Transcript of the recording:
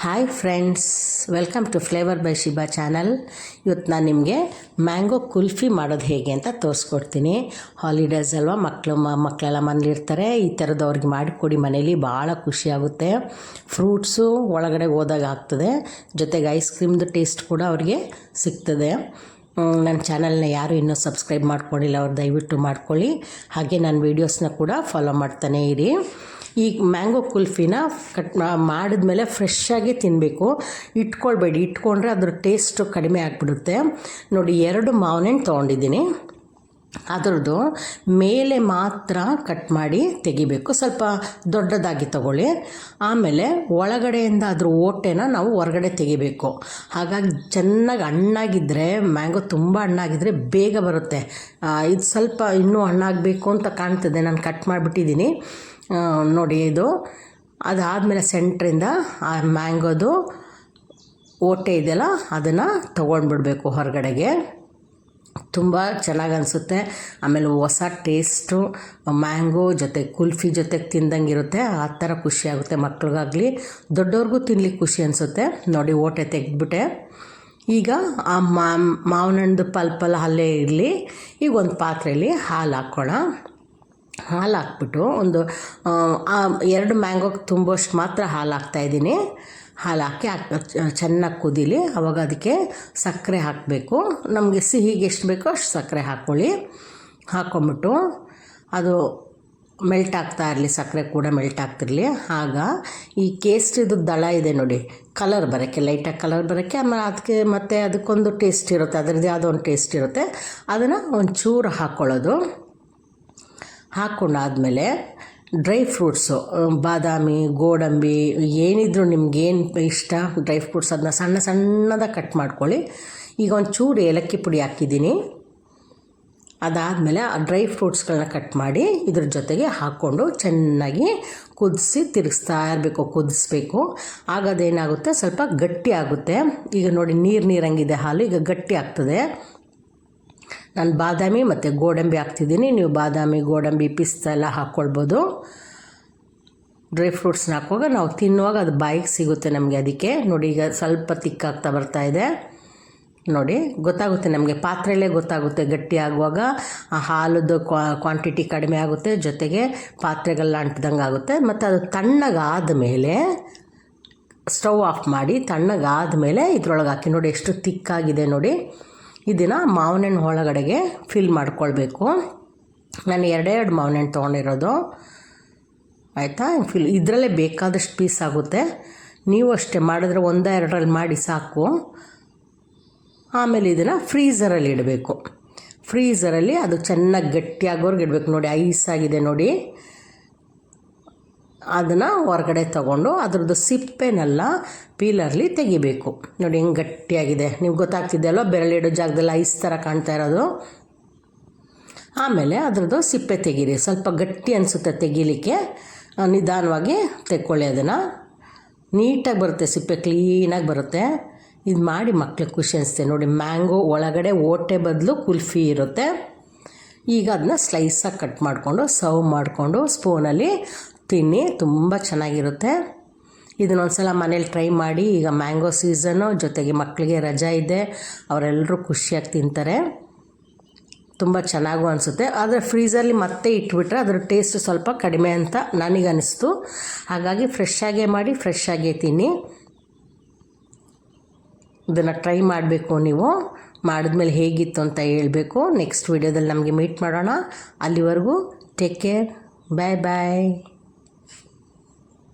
Hi friends, welcome to flavour by Shiba channel. ಇವತ್ತು ನಾನು ನಿಮಗೆ ಮ್ಯಾಂಗೋ ಕುಲ್ಫಿ ಮಾಡೋದು ಹೇಗೆ ಅಂತ ತೋರಿಸ್ಕೊಡ್ತೀನಿ. ಹಾಲಿಡೇಸ್ ಅಲ್ವಾ, ಮಕ್ಕಳೆಲ್ಲ ಮನೇಲಿರ್ತಾರೆ. ಈ ಥರದ್ದು ಅವ್ರಿಗೆ ಮಾಡಿಕೊಡಿ, ಮನೇಲಿ ಭಾಳ ಖುಷಿಯಾಗುತ್ತೆ. ಫ್ರೂಟ್ಸು ಒಳಗಡೆ ಹೋದಾಗ ಆಗ್ತದೆ, ಜೊತೆಗೆ ಐಸ್ ಕ್ರೀಮ್ದು ಟೇಸ್ಟ್ ಕೂಡ ಅವ್ರಿಗೆ ಸಿಗ್ತದೆ. ನನ್ನ ಚಾನಲ್ನ ಯಾರು ಇನ್ನೂ ಸಬ್ಸ್ಕ್ರೈಬ್ ಮಾಡ್ಕೊಂಡಿಲ್ಲ, ಅವ್ರು ದಯವಿಟ್ಟು ಮಾಡ್ಕೊಳ್ಳಿ. ಹಾಗೆ ನನ್ನ ವೀಡಿಯೋಸ್ನ ಕೂಡ ಫಾಲೋ ಮಾಡ್ತಾನೆ ಇರಿ. ಈ ಮ್ಯಾಂಗೋ ಕುಲ್ಫಿನ ಮಾಡಿದ್ಮೇಲೆ ಫ್ರೆಶ್ಶಾಗಿ ತಿನ್ನಬೇಕು, ಇಟ್ಕೊಳ್ಬೇಡಿ. ಇಟ್ಕೊಂಡ್ರೆ ಅದ್ರ ಟೇಸ್ಟು ಕಡಿಮೆ ಆಗಿಬಿಡುತ್ತೆ. ನೋಡಿ, 2 ಮಾವಿನ ಹಣ್ಣು ತೊಗೊಂಡಿದ್ದೀನಿ. ಅದರದ್ದು ಮೇಲೆ ಮಾತ್ರ ಕಟ್ ಮಾಡಿ ತೆಗಿಬೇಕು, ಸ್ವಲ್ಪ ದೊಡ್ಡದಾಗಿ ತಗೊಳ್ಳಿ. ಆಮೇಲೆ ಒಳಗಡೆಯಿಂದ ಅದ್ರ ಓಟೆನ ನಾವು ಹೊರಗಡೆ ತೆಗಿಬೇಕು. ಹಾಗಾಗಿ ಚೆನ್ನಾಗಿ ಹಣ್ಣಾಗಿದ್ದರೆ, ಮ್ಯಾಂಗೋ ತುಂಬ ಹಣ್ಣಾಗಿದ್ದರೆ ಬೇಗ ಬರುತ್ತೆ. ಇದು ಸ್ವಲ್ಪ ಇನ್ನೂ ಹಣ್ಣಾಗಬೇಕು ಅಂತ ಕಾಣ್ತದೆ, ನಾನು ಕಟ್ ಮಾಡಿಬಿಟ್ಟಿದ್ದೀನಿ ನೋಡಿ. ಇದು ಅದಾದಮೇಲೆ ಸೆಂಟ್ರಿಂದ ಆ ಮ್ಯಾಂಗೋದು ಓಟೆ ಇದೆಯಲ್ಲ, ಅದನ್ನು ತೊಗೊಂಡ್ಬಿಡ್ಬೇಕು ಹೊರಗಡೆಗೆ. ತುಂಬ ಚೆನ್ನಾಗಿ ಅನಿಸುತ್ತೆ. ಆಮೇಲೆ ಹೊಸ ಟೇಸ್ಟು, ಮ್ಯಾಂಗೋ ಜೊತೆ ಕುಲ್ಫಿ ಜೊತೆಗೆ ತಿಂದಂಗೆ ಇರುತ್ತೆ. ಆ ಥರ ಖುಷಿಯಾಗುತ್ತೆ, ಮಕ್ಳಿಗಾಗಲಿ ದೊಡ್ಡವ್ರಿಗೂ ತಿನ್ಲಿಕ್ಕೆ ಖುಷಿ ಅನಿಸುತ್ತೆ. ನೋಡಿ, ಓಟೆ ತೆಗೆದ್ಬಿಟ್ಟೆ. ಈಗ ಆ ಮಾವಿನ ಹಣ್ಣು ಪಲ್ಪೆಲ್ಲ ಅಲ್ಲೇ ಇರಲಿ. ಈಗ ಒಂದು ಪಾತ್ರೆಯಲ್ಲಿ ಹಾಲು ಹಾಕ್ಕೋಣ. ಹಾಲು ಹಾಕ್ಬಿಟ್ಟು ಒಂದು 2 ಮ್ಯಾಂಗೋಗೆ ತುಂಬೋಷ್ಟು ಮಾತ್ರ ಹಾಲು ಹಾಕ್ತಾಯಿದ್ದೀನಿ. ಹಾಲು ಹಾಕಿ ಚೆನ್ನಾಗಿ ಕುದೀಲಿ. ಆವಾಗ ಅದಕ್ಕೆ ಸಕ್ಕರೆ ಹಾಕಬೇಕು. ನಮಗೆ ಸಿಹಿಗೆ ಎಷ್ಟು ಬೇಕೋ ಅಷ್ಟು ಸಕ್ಕರೆ ಹಾಕ್ಕೊಳ್ಳಿ. ಹಾಕ್ಕೊಂಬಿಟ್ಟು ಅದು ಮೆಲ್ಟ್ ಆಗ್ತಾ ಇರಲಿ, ಸಕ್ಕರೆ ಕೂಡ ಮೆಲ್ಟ್ ಆಗ್ತಿರಲಿ. ಆಗ ಈ ಕೇಸರಿದು ದಳ ಇದೆ ನೋಡಿ, ಕಲರ್ ಬರೋಕ್ಕೆ, ಲೈಟಾಗಿ ಕಲರ್ ಬರೋಕ್ಕೆ. ಆಮೇಲೆ ಅದಕ್ಕೆ ಮತ್ತು ಅದಕ್ಕೊಂದು ಟೇಸ್ಟ್ ಇರುತ್ತೆ, ಅದರದ್ದೇ ಯಾವುದೋ ಒಂದು ಟೇಸ್ಟ್ ಇರುತ್ತೆ. ಅದನ್ನು ಒಂಚೂರು ಹಾಕ್ಕೊಳ್ಳೋದು. ಹಾಕ್ಕೊಂಡಾದಮೇಲೆ ಡ್ರೈ ಫ್ರೂಟ್ಸು, ಬಾದಾಮಿ, ಗೋಡಂಬಿ, ಏನಿದ್ರು ನಿಮ್ಗೇನು ಇಷ್ಟ ಡ್ರೈ ಫ್ರೂಟ್ಸ್, ಅದನ್ನ ಸಣ್ಣ ಸಣ್ಣದಾಗಿ ಕಟ್ ಮಾಡ್ಕೊಳ್ಳಿ. ಈಗ ಒಂಚೂರು ಏಲಕ್ಕಿ ಪುಡಿ ಹಾಕಿದ್ದೀನಿ. ಅದಾದಮೇಲೆ ಆ ಡ್ರೈ ಫ್ರೂಟ್ಸ್ಗಳನ್ನ ಕಟ್ ಮಾಡಿ ಇದ್ರ ಜೊತೆಗೆ ಹಾಕ್ಕೊಂಡು ಚೆನ್ನಾಗಿ ಕುದಿಸಿ ತಿರುಗಿಸ್ತಾ ಇರಬೇಕು, ಕುದಿಸ್ಬೇಕು. ಆಗ ಅದೇನಾಗುತ್ತೆ, ಸ್ವಲ್ಪ ಗಟ್ಟಿ ಆಗುತ್ತೆ. ಈಗ ನೋಡಿ, ನೀರಂಗಿದೆ ಹಾಲು, ಈಗ ಗಟ್ಟಿ ಆಗ್ತದೆ. ನಾನು ಬಾದಾಮಿ ಮತ್ತು ಗೋಡಂಬಿ ಹಾಕ್ತಿದ್ದೀನಿ. ನೀವು ಬಾದಾಮಿ, ಗೋಡಂಬಿ, ಪಿಸ್ತಾ ಎಲ್ಲ ಹಾಕ್ಕೊಳ್ಬೋದು. ಡ್ರೈ ಫ್ರೂಟ್ಸ್ನ ಹಾಕುವಾಗ ನಾವು ತಿನ್ನುವಾಗ ಅದು ಬಾಯಿಗೆ ಸಿಗುತ್ತೆ ನಮಗೆ. ಅದಕ್ಕೆ ನೋಡಿ, ಈಗ ಸ್ವಲ್ಪ ತಿಕ್ಕಾಗ್ತಾ ಬರ್ತಾಯಿದೆ ನೋಡಿ, ಗೊತ್ತಾಗುತ್ತೆ ನಮಗೆ, ಪಾತ್ರೆಯಲ್ಲೇ ಗೊತ್ತಾಗುತ್ತೆ. ಗಟ್ಟಿ ಆಗುವಾಗ ಆ ಹಾಲದ್ದು ಕ್ವಾಂಟಿಟಿ ಕಡಿಮೆ ಆಗುತ್ತೆ, ಜೊತೆಗೆ ಪಾತ್ರೆಗೆಲ್ಲ ಅಂಟ್ದಂಗೆ ಆಗುತ್ತೆ. ಮತ್ತು ಅದು ತಣ್ಣಗಾದ ಮೇಲೆ ಸ್ಟವ್ ಆಫ್ ಮಾಡಿ, ತಣ್ಣಗಾದ ಮೇಲೆ ಇದ್ರೊಳಗೆ ಹಾಕಿ. ನೋಡಿ ಎಷ್ಟು ತಿಕ್ಕಾಗಿದೆ ನೋಡಿ. ಇದನ್ನು ಮಾವಿನ ಹಣ್ಣು ಒಳಗಡೆಗೆ ಫಿಲ್ ಮಾಡ್ಕೊಳ್ಬೇಕು. ನಾನು 2 ಮಾವಿನ ಹಣ್ಣು ತೊಗೊಂಡಿರೋದು, ಆಯಿತಾ. ಇದರಲ್ಲೇ ಬೇಕಾದಷ್ಟು ಪೀಸ್ ಆಗುತ್ತೆ. ನೀವು ಅಷ್ಟೇ ಮಾಡಿದ್ರೆ 1-2ರಲ್ಲಿ ಮಾಡಿ ಸಾಕು. ಆಮೇಲೆ ಇದನ್ನು ಫ್ರೀಝರಲ್ಲಿ ಇಡಬೇಕು. ಫ್ರೀಝರಲ್ಲಿ ಅದು ಚೆನ್ನಾಗಿ ಗಟ್ಟಿಯಾಗೋರ್ಗೆ ಇಡಬೇಕು. ನೋಡಿ, ಐಸ್ ಆಗಿದೆ ನೋಡಿ. ಅದನ್ನು ಹೊರಗಡೆ ತೊಗೊಂಡು ಅದರದ್ದು ಸಿಪ್ಪೆನೆಲ್ಲ ಪೀಲರ್ಲಿ ತೆಗಿಬೇಕು. ನೋಡಿ ಹೆಂಗೆ ಗಟ್ಟಿಯಾಗಿದೆ, ನೀವು ಗೊತ್ತಾಗ್ತಿದೆಯಲ್ವ, ಬೆರಳಿಡೋ ಜಾಗದಲ್ಲಿ ಐಸ್ ಥರ ಕಾಣ್ತಾ ಇರೋದು. ಆಮೇಲೆ ಅದರದ್ದು ಸಿಪ್ಪೆ ತೆಗೀರಿ. ಸ್ವಲ್ಪ ಗಟ್ಟಿ ಅನಿಸುತ್ತೆ ತೆಗಿಲಿಕ್ಕೆ, ನಿಧಾನವಾಗಿ ತೆಕ್ಕೊಳ್ಳಿ. ಅದನ್ನು ನೀಟಾಗಿ ಬರುತ್ತೆ, ಸಿಪ್ಪೆ ಕ್ಲೀನಾಗಿ ಬರುತ್ತೆ. ಇದು ಮಾಡಿ ಮಕ್ಳಿಗೆ ಖುಷಿ ಅನಿಸುತ್ತೆ. ನೋಡಿ, ಮ್ಯಾಂಗೋ ಒಳಗಡೆ ಓಟೆ ಬದಲು ಕುಲ್ಫಿ ಇರುತ್ತೆ. ಈಗ ಅದನ್ನ ಸ್ಲೈಸಾಗಿ ಕಟ್ ಮಾಡಿಕೊಂಡು ಸರ್ವ್ ಮಾಡಿಕೊಂಡು ಸ್ಪೂನಲ್ಲಿ ತಿನ್ನಿ, ತುಂಬ ಚೆನ್ನಾಗಿರುತ್ತೆ. ಇದನ್ನೊಂದು ಸಲ ಮನೇಲಿ ಟ್ರೈ ಮಾಡಿ. ಈಗ ಮ್ಯಾಂಗೋ ಸೀಸನ್ನು, ಜೊತೆಗೆ ಮಕ್ಕಳಿಗೆ ರಜಾ ಇದೆ, ಅವರೆಲ್ಲರೂ ಖುಷಿಯಾಗಿ ತಿಂತಾರೆ. ತುಂಬ ಚೆನ್ನಾಗೂ ಅನಿಸುತ್ತೆ. ಆದರೆ ಫ್ರೀಝಲ್ಲಿ ಮತ್ತೆ ಇಟ್ಬಿಟ್ರೆ ಅದರ ಟೇಸ್ಟ್ ಸ್ವಲ್ಪ ಕಡಿಮೆ ಅಂತ ನನಗನ್ನಿಸ್ತು. ಹಾಗಾಗಿ ಫ್ರೆಶ್ಶಾಗೇ ಮಾಡಿ, ಫ್ರೆಶ್ಶಾಗೇ ತಿನ್ನಿ. ಇದನ್ನು ಟ್ರೈ ಮಾಡಬೇಕು. ನೀವು ಮಾಡಿದ್ಮೇಲೆ ಹೇಗಿತ್ತು ಅಂತ ಹೇಳಬೇಕು. ನೆಕ್ಸ್ಟ್ ವೀಡಿಯೋದಲ್ಲಿ ನಮಗೆ ಮೀಟ್ ಮಾಡೋಣ. ಅಲ್ಲಿವರೆಗೂ ಟೇಕ್ ಕೇರ್, ಬಾಯ್ ಬಾಯ್.